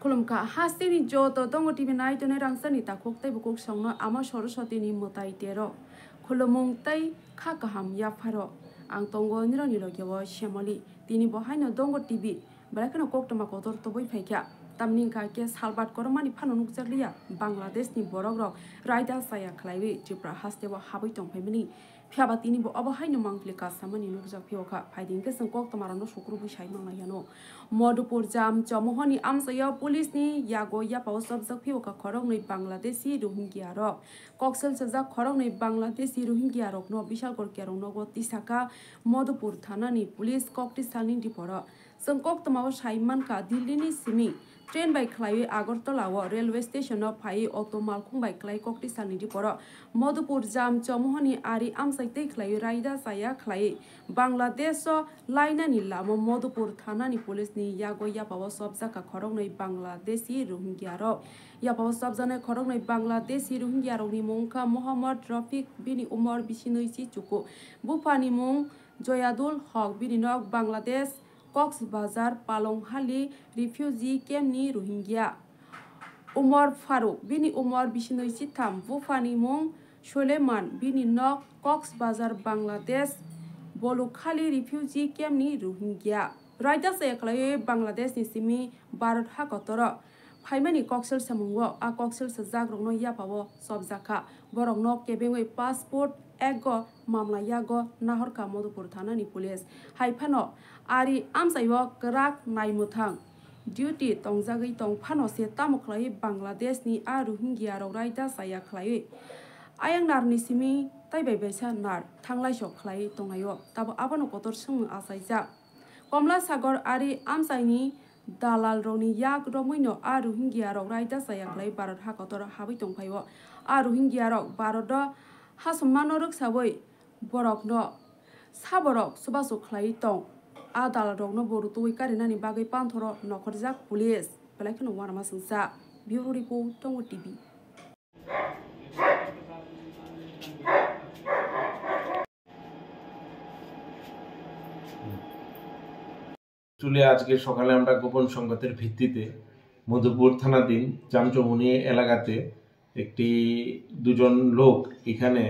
Kolomka hastini joto dongo tibi nai tone rangsani takok tai bukok songno ama soroswati ni motai tero kolomong tai khakaham ya pharo ang tongo niro niro gyawa shamali tini bohaino dongo tibi balakano koktoma kotor toboi phaikya tamningka ke salbat koromani phano nukjakliya Bangladesh ni borogrok raida saya khlaiwi Tripura hastebo haboi tongphaimani phiaba tini bo abahaino mangplika samani nukjak phioka phaiding ke sangkok tomarano sukru bisai mangnayano Madhupur jam chamohani amsaya police ni yago yapao sabjak phioka khorok nei Bangladeshi Rohingya rok koksel sajak khorok nei Bangladeshi Rohingya rok no bishalkor kerong nogo tisaka Madhupur thana ni police kokti salni diporo sangkok tomao saimanka Delhi ni simi train by Klai Agartala railway station of Pai auto malkung by Klai Kokti Sanidi Poro Madhupur Jam Chamohani Ari Amsaite Klai Raida Saya Klai Bangladesh Laina ni Lamo Madhupur Thana ni police ni Yago Yapawa Sobzaka Korong nei Bangladeshi Rohingya ro Yapawa Sobzane Korong nei Bangladeshi Rohingya ro ni Mongka Muhammad Rafiq bini Umar Bisinoisi Chuku Bupani Mong Joyadul Haq bini Nok Bangladesh Cox Bazar Palonghali refugee camp ni Rohingya Umar Faruk bini Umar Bishinoi Sitam Bufani Mong Suleiman bini Nok Cox Bazar Bangladesh Bolukhali refugee camp ni Rohingya Raida Sayaklai Bangladesh ni simi Bharat Hakotoro Phaimani Coxel Samungwo a Coxel Sajak Rongno Yapawo Sobjaka Borok Nok Kebengwe passport Ego Mamla Yago Nahorka Madhupur Thana ni police Haifano Ari Amsaiwo Krak Naimuthang Duty Tongjagai Tongphano se Tamukhlai Bangladesh ni a Rohingya rok raida saya khlai Ayang nar ni simi taibai besa nar thanglai sok khlai tongayo tabo abano kotor sung asaija Komla Sagar Ari Amsaini Dalal roni yak romoino a Rohingya rok raida saya khlai Bharat Hakotor habai tongphaio a Rohingya rok Bharat Hasmano rok saboi borok no saborok subasu khlai tong Adal rogno boru tui karinani bagai panthoro nokorjak police belakino warma sungsa bureau report Tongo TV চলে আজকে সকালে আমরা গোপন সংবাদের ভিত্তিতে মধুপুর থানাধীন জামচৌমুনি এলাকাতে একটি দুজন লোক এখানে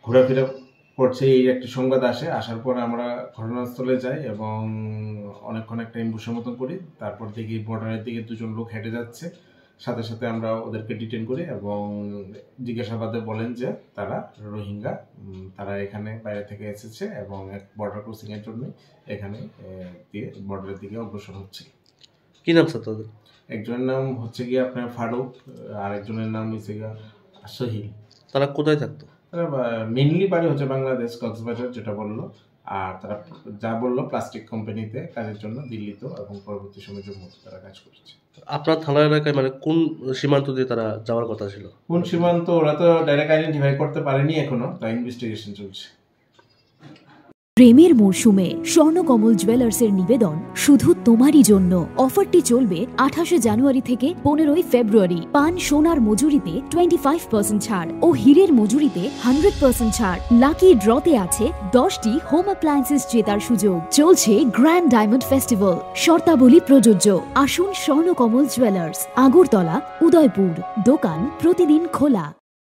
ঘোরাফেরা করছে এই একটি সংবাদ আসার পর আমরা ঘটনাস্থলে যাই এবং অনেকক্ষণ একটা এমবুশের মতন করি তারপর দেখি বর্ডারের দিকে দুজন লোক হেঁটে যাচ্ছে সাথে সাথে আমরা ওদেরকে ডিটেইন করি এবং জিজ্ঞাসাবাদে বলেন যে তারা রোহিঙ্গা তারা এখানে বাইরে থেকে এসেছে এবং এক বর্ডার ক্রসিং এর জন্য এখানে দিয়ে বর্ডারের দিকে অগ্রসর হচ্ছে কি নাম স্যার তাদের একজনের নাম হচ্ছে কি আপনার ফারুক আর একজনের নাম হচ্ছে গিয়া সহিল তারা কোথায় থাকতো মেইনলি বাড়ি হচ্ছে বাংলাদেশ কক্সবাজার যেটা বললো আর তারা যা বললো প্লাস্টিক কোম্পানিতে কাজের জন্য দিল্লিতে এবং পরবর্তী সময় জম্মুতে তারা কাজ করছে আপনার থানা এলাকায় মানে কোন সীমান্ত দিয়ে তারা যাওয়ার কথা ছিল কোন সীমান্ত ওরা তো ডাইরেক্ট আইডেন্টিফাই করতে পারেনি এখনো তাই ইনভেস্টিগেশন চলছে প্রেমের মরশুমে স্বর্ণকমল জুয়েলার্সের নিবেদন শুধু তোমারই জন্য অফারটি চলবে 28 জানুয়ারি থেকে 15 ফেব্রুয়ারি পান সোনার মজুরিতে 25% ছাড় ও হীরের মজুরিতে 100% ছাড় লাকি ড্রতে আছে 10টি হোম অ্যাপ্লায়েন্সেস জেতার সুযোগ চলছে গ্র্যান্ড ডায়মন্ড ফেস্টিভ্যাল শর্তাবলী প্রযোজ্য আসুন স্বর্ণকমল জুয়েলার্স আগরতলা উদয়পুর দোকান প্রতিদিন খোলা